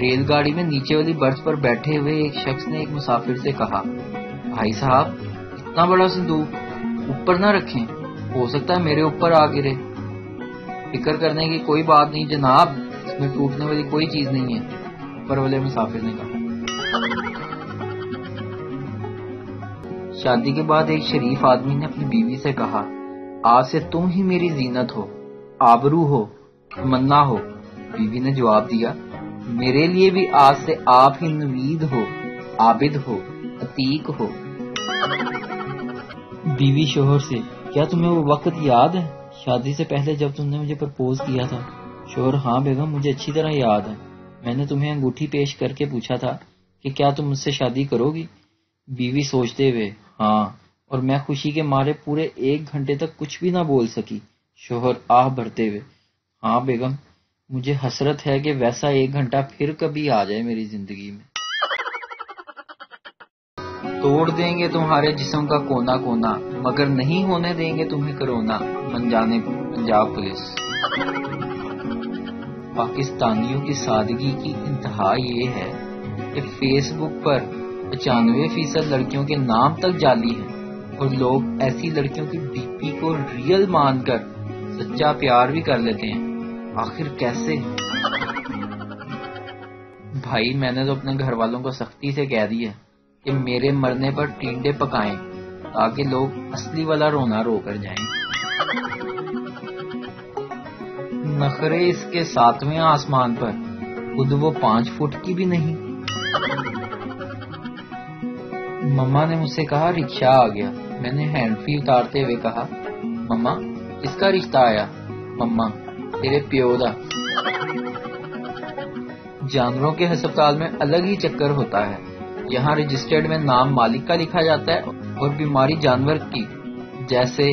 Rail گاڑی میں نیچے والی برتھ پر بیٹھے ہوئے ایک شخص نے ایک مسافر سے کہا، بھائی صاحب اتنا بڑا صندوق اوپر نہ رکھیں، ہو سکتا ہے میرے اوپر آ گرے۔ فکر کرنے کی کوئی بات نہیں جناب، اس میں ٹوٹنے والی کوئی چیز نہیں ہے، اوپر والے مسافر نے کہا۔ شادی کے بعد ایک شریف آدمی نے اپنی بیوی سے کہا، آج سے تم ہی میری زینت ہو، آبرو ہو، تمنا ہو۔ بیوی نے جواب دیا، میرے لیے بھی آج سے آپ ہی نوید ہو، عابد ہو، عتیق ہو۔ بیوی شوہر سے، کیا تمہیں وہ وقت یاد ہے شادی سے پہلے جب تم نے مجھے پرپوز کیا تھا؟ شوہر، ہاں بیگم مجھے اچھی طرح یاد ہے، میں نے تمہیں انگوٹھی پیش کر کے پوچھا تھا کہ کیا تم مجھ سے شادی کرو گی؟ بیوی سوچتے ہوئے، ہاں، اور میں خوشی کے مارے پورے 1 گھنٹے تک کچھ بھی نہ بول سکی۔ شوہر آہ بھرتے ہوئے، ہاں بیگم مجھے حسرت ہے کہ ویسا 1 گھنٹہ پھر کبھی آ جائے میری زندگی میں۔ توڑ دیں گے تمہارے جسم کا کونا کونا، مگر نہیں ہونے دیں گے تمہیں کرونا، منجانے پنجاب پولیس۔ پاکستانیوں کی سادگی کی انتہا یہ ہے کہ فیس بک پر 95% لڑکیوں کے نام تک جعلی ہیں، اور لوگ ایسی لڑکیوں کی ڈی پی کو ریئل مان کر سچا پیار بھی کر لیتے ہیں۔ آخر کیسے؟ بھائی میں نے تو اپنے گھر والوں کو سختی سے کہہ دیا کہ میرے مرنے پر ٹینڈے پکائیں تاکہ لوگ اصلی والا رونا رو کر جائیں۔ نخرے اس کے 7ویں آسمان پر، خود وہ 5 فٹ کی بھی نہیں۔ مما نے مجھ سے کہا رکشہ آ گیا، میں نے ہینڈ فری اتارتے ہوئے کہا، مما کس کا رشتہ آیا؟ مما تیرے پیو دا۔ جانوروں کے ہسپتال میں الگ ہی چکر ہوتا ہے، یہاں رجسٹرڈ میں نام مالک کا لکھا جاتا ہے اور بیماری جانور کی، جیسے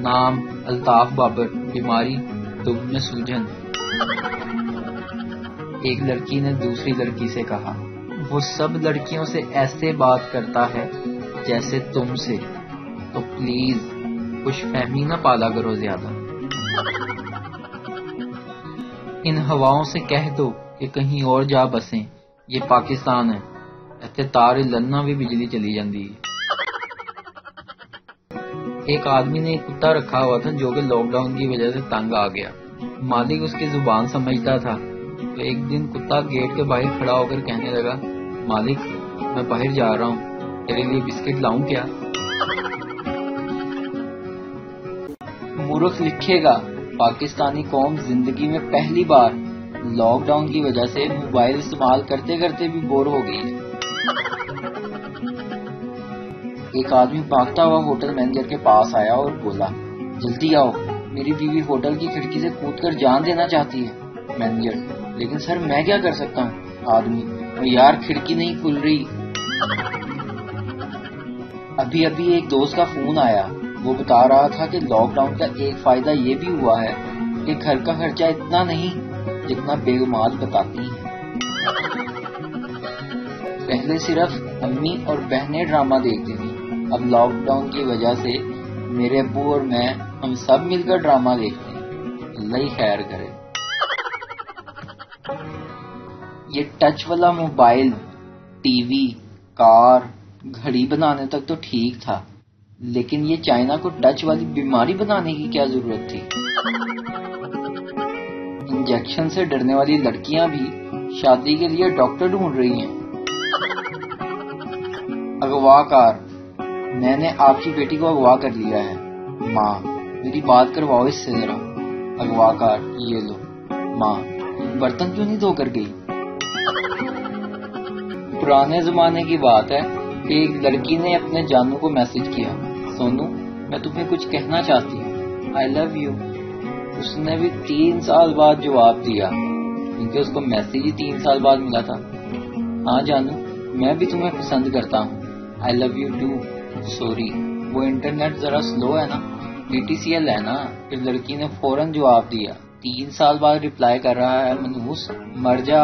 نام الطاف بابر، بیماری دم میں سوجن۔ ایک لڑکی نے دوسری لڑکی سے کہا، وہ سب لڑکیوں سے ایسے بات کرتا ہے جیسے تم سے، تو پلیز خوش فہمی نہ پالا کرو زیادہ۔ ان ہواؤں سے کہہ دو کہ کہیں اور جا بسیں، یہ پاکستان ہے، ایتھے تارے للنا بھی بجلی چلی جاندی ہے۔ ایک آدمی نے ایک کتا رکھا ہوا تھا جو کہ لاک ڈاؤن کی وجہ سے تنگ آ گیا۔ مالک اس کی زبان سمجھتا تھا، تو ایک دن کتا گیٹ کے باہر کھڑا ہو کر کہنے لگا، مالک میں باہر جا رہا ہوں، تیرے لیے بسکٹ لاؤں کیا؟ مورخ لکھے گا، پاکستانی قوم زندگی میں پہلی بار لاک ڈاؤن کی وجہ سے موبائل استعمال کرتے کرتے بھی بور ہو گئی ہے۔ ایک آدمی بھاگتا ہوا ہوٹل مینیجر کے پاس آیا اور بولا، جلدی آؤ، میری بیوی ہوٹل کی کھڑکی سے کود کر جان دینا چاہتی ہے۔ مینیجر، لیکن سر میں کیا کر سکتا ہوں؟ آدمی، یار کھڑکی نہیں کھل رہی۔ ابھی ایک دوست کا فون آیا، وہ بتا رہا تھا کہ لاک ڈاؤن کا ایک فائدہ یہ بھی ہوا ہے کہ گھر کا خرچہ اتنا نہیں جتنا بیگمات بتاتی ہیں۔ پہلے صرف امی اور بہنیں ڈرامہ دیکھتی تھیں، اب لاک ڈاؤن کی وجہ سے میرے ابو اور میں ہم سب مل کر ڈرامہ دیکھتے ہیں۔ اللہ ہی خیر کرے۔ یہ ٹچ والا موبائل، ٹی وی، کار، گھڑی بنانے تک تو ٹھیک تھا، لیکن یہ چائنا کو ٹچ والی بیماری بنانے کی کیا ضرورت تھی؟ انجیکشن سے ڈرنے والی لڑکیاں بھی شادی کے لیے ڈاکٹر ڈھونڈ رہی ہیں۔ اغوا کار، میں نے آپ کی بیٹی کو اغوا کر لیا ہے۔ ماں، میری بات کرواؤ اس سے ذرا۔ اغوا کار، یہ لو۔ ماں، برتن کیوں نہیں دھو کر گئی؟ پرانے زمانے کی بات ہے کہ ایک لڑکی نے اپنے جانو کو میسج کیا، سونو میں تمہیں کچھ کہنا چاہتی ہوں، آئی لو یو۔ اس نے بھی 3 سال بعد جواب دیا، کیونکہ اس کو میسج ہی 3 سال بعد ملا تھا، ہاں جانو میں بھی تمہیں پسند کرتا ہوں، آئی لو یو ٹو، سوری وہ انٹرنیٹ ذرا سلو ہے نا، PTCL ہے نا۔ پھر لڑکی نے فوراً جواب دیا، 3 سال بعد ریپلائی کر رہا ہے، منحوس مر جا،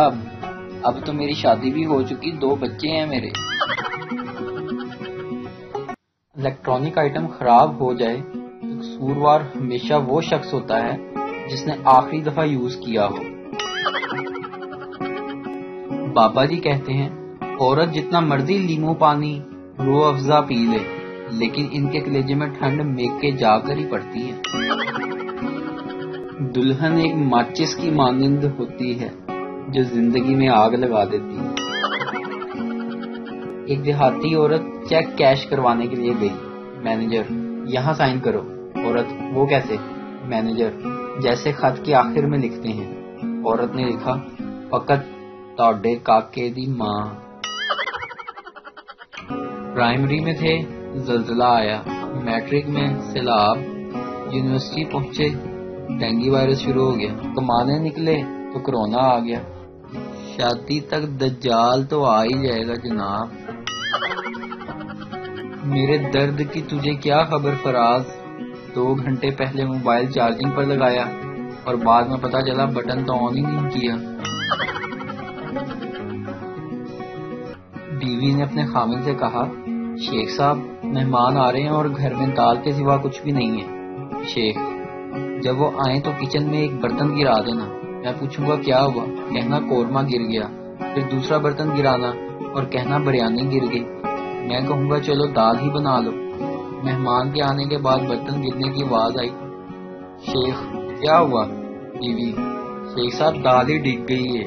اب تو میری شادی بھی ہو چکی، 2 بچے ہیں میرے۔ الیکٹرانک آئٹم خراب ہو جائے تو قصوروار ہمیشہ وہ شخص ہوتا ہے جس نے آخری دفعہ یوز کیا ہو۔ بابا جی کہتے ہیں عورت جتنا مرضی لیمو پانی روح افزا پی لے لیکن ان کے کلیجے میں ٹھنڈ میک کے جا کر ہی پڑتی ہے۔ دلہن ایک ماچس کی مانند ہوتی ہے جو زندگی میں آگ لگا دیتی ہے۔ ایک دیہاتی عورت چیک کیش کروانے کے لیے گئی۔ مینیجر یہاں سائن کرو۔ عورت وہ کیسے؟ مینیجر جیسے خط کے آخر میں لکھتے ہیں۔ عورت نے لکھا فقط تواڈے کاکے دی ماں۔ پرائمری میں تھے زلزلہ آیا، میٹرک میں سیلاب، یونیورسٹی پہنچے ڈینگی وائرس شروع ہو گیا، کمانے نکلے تو کرونا آ گیا، شادی تک دجال تو آ ہی جائے گا جناب۔ میرے درد کی تجھے کیا خبر فراز، 2 گھنٹے پہلے موبائل چارجنگ پر لگایا اور بعد میں پتا چلا بٹن تو آن ہی نہیں کیا۔ بیوی نے اپنے خامن سے کہا شیخ صاحب مہمان آ رہے ہیں اور گھر میں دال کے سوا کچھ بھی نہیں ہے۔ شیخ جب وہ آئیں تو کچن میں ایک برتن گرا دینا، میں پوچھوں گا کیا ہوا، کہنا قورمہ گر گیا، پھر دوسرا برتن گرانا اور کہنا بریانی گر گئی، میں کہوں گا چلو دال ہی بنا لو۔ مہمان کے آنے کے بعد برتن گرنے کی آواز آئی۔ شیخ کیا ہوا؟ بیوی شیخ صاحب دال ہی ڈگ گئی ہے۔